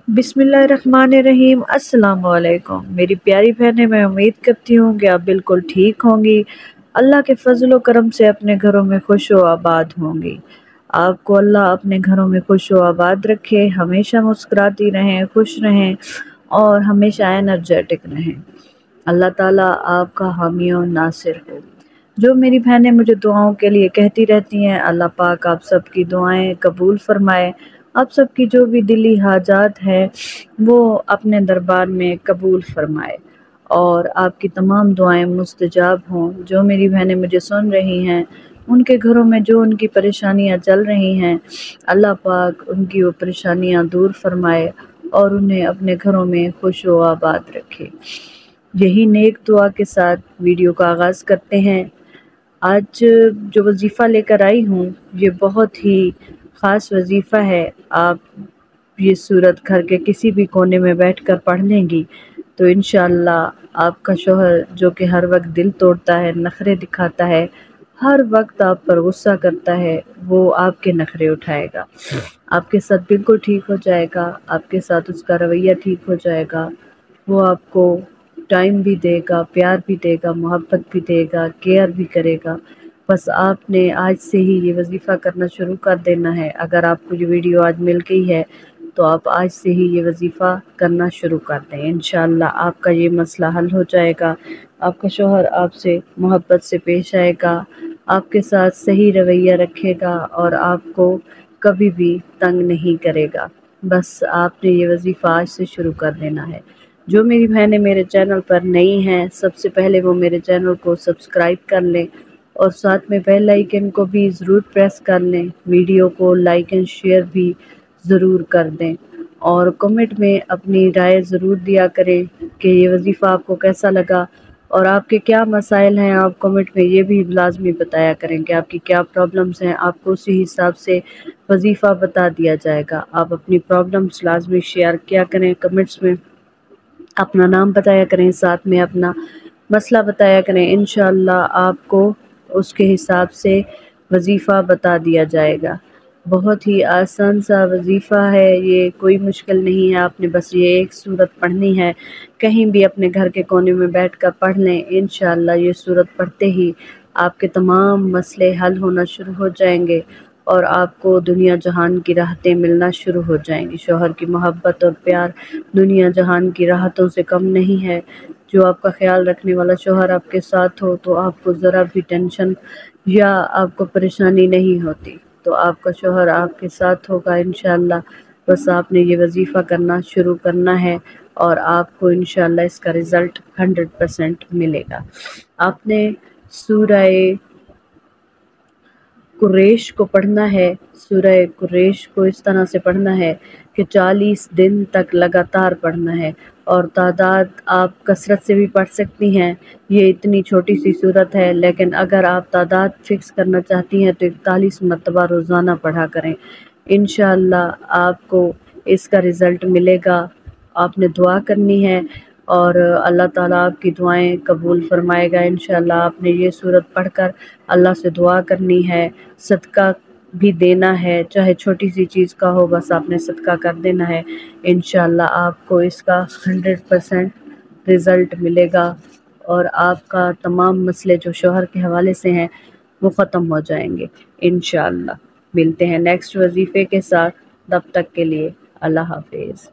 बिस्मिल्लाहिर्रहमानिर्रहीम। अस्सलाम वालेकुम मेरी प्यारी बहनें, मैं उम्मीद करती हूँ कि आप बिल्कुल ठीक होंगी। अल्लाह के फजल व करम से अपने घरों में खुश व आबाद होंगी। आपको अल्लाह अपने घरों में खुश व आबाद रखे, हमेशा मुस्कुराती रहें, खुश रहें और हमेशा एनर्जेटिक रहें। अल्लाह ताला आपका हामी और नासिर हो। जो मेरी बहनें मुझे दुआओं के लिए कहती रहती हैं, अल्लाह पाक आप सबकी दुआएं कबूल फरमाए। आप सबकी जो भी दिली हाजात है वो अपने दरबार में कबूल फरमाए और आपकी तमाम दुआएं मुस्तजाब हों। जो मेरी बहनें मुझे सुन रही हैं, उनके घरों में जो उनकी परेशानियां चल रही हैं, अल्लाह पाक उनकी वो परेशानियां दूर फरमाए और उन्हें अपने घरों में खुश व आबाद रखे। यही नेक दुआ के साथ वीडियो का आगाज़ करते हैं। आज जो वजीफ़ा लेकर आई हूँ ये बहुत ही ख़ास वजीफ़ा है। आप ये सूरत घर के किसी भी कोने में बैठकर पढ़ लेंगी तो इंशाअल्लाह आपका शौहर, जो कि हर वक्त दिल तोड़ता है, नखरे दिखाता है, हर वक्त आप पर गुस्सा करता है, वो आपके नखरे उठाएगा, आपके साथ बिल्कुल ठीक हो जाएगा। आपके साथ उसका रवैया ठीक हो जाएगा। वो आपको टाइम भी देगा, प्यार भी देगा, मोहब्बत भी देगा, केयर भी करेगा। बस आपने आज से ही ये वजीफ़ा करना शुरू कर देना है। अगर आपको ये वीडियो आज मिल गई है तो आप आज से ही ये वजीफ़ा करना शुरू कर दें। इंशाअल्लाह आपका ये मसला हल हो जाएगा। आपका शौहर आपसे मोहब्बत से पेश आएगा, आपके साथ सही रवैया रखेगा और आपको कभी भी तंग नहीं करेगा। बस आपने ये वजीफ़ा आज से शुरू कर देना है। जो मेरी बहनें मेरे चैनल पर नई हैं, सबसे पहले वो मेरे चैनल को सब्सक्राइब कर लें और साथ में बेल आइकन को भी ज़रूर प्रेस कर लें। वीडियो को लाइक एंड शेयर भी ज़रूर कर दें और कमेंट में अपनी राय ज़रूर दिया करें कि ये वजीफ़ा आपको कैसा लगा और आपके क्या मसाइल हैं। आप कमेंट में ये भी लाजमी बताया करें कि आपकी क्या प्रॉब्लम्स हैं। आपको उसी हिसाब से वजीफ़ा बता दिया जाएगा। आप अपनी प्रॉब्लम्स लाजमी शेयर किया करें कमेंट्स में, अपना नाम बताया करें, साथ में अपना मसला बताया करें। इंशाअल्लाह आपको उसके हिसाब से वजीफ़ा बता दिया जाएगा। बहुत ही आसान सा वजीफ़ा है ये, कोई मुश्किल नहीं है। आपने बस ये एक सूरत पढ़नी है, कहीं भी अपने घर के कोने में बैठकर पढ़ लें। इंशाअल्लाह ये सूरत पढ़ते ही आपके तमाम मसले हल होना शुरू हो जाएंगे और आपको दुनिया जहान की राहतें मिलना शुरू हो जाएंगी। शौहर की मोहब्बत और प्यार दुनिया जहान की राहतों से कम नहीं है। जो आपका ख्याल रखने वाला शौहर आपके साथ हो तो आपको ज़रा भी टेंशन या आपको परेशानी नहीं होती। तो आपका शौहर आपके साथ होगा इंशाअल्लाह। बस आपने ये वजीफ़ा करना शुरू करना है और आपको इंशाअल्लाह इसका रिज़ल्ट 100% मिलेगा। आपने सूरह कुरैश को पढ़ना है। सूरह कुरैश को इस तरह से पढ़ना है कि 40 दिन तक लगातार पढ़ना है और तादाद आप कसरत से भी पढ़ सकती हैं। ये इतनी छोटी सी सूरत है, लेकिन अगर आप तादाद फिक्स करना चाहती हैं तो 41 मरतबा रोज़ाना पढ़ा करें। इंशाअल्लाह आपको इसका रिज़ल्ट मिलेगा। आपने दुआ करनी है और अल्लाह ताला आपकी दुआएं कबूल फरमाएगा इंशाअल्लाह। आपने ये सूरत पढ़कर अल्लाह से दुआ करनी है, सदका भी देना है, चाहे छोटी सी चीज़ का हो, बस आपने सदका कर देना है। इंशाअल्लाह आपको इसका 100% रिज़ल्ट मिलेगा और आपका तमाम मसले जो शौहर के हवाले से हैं वो ख़त्म हो जाएंगे इंशाअल्लाह। मिलते हैं नेक्स्ट वजीफ़े के साथ, तब तक के लिए अल्लाह हाफिज़।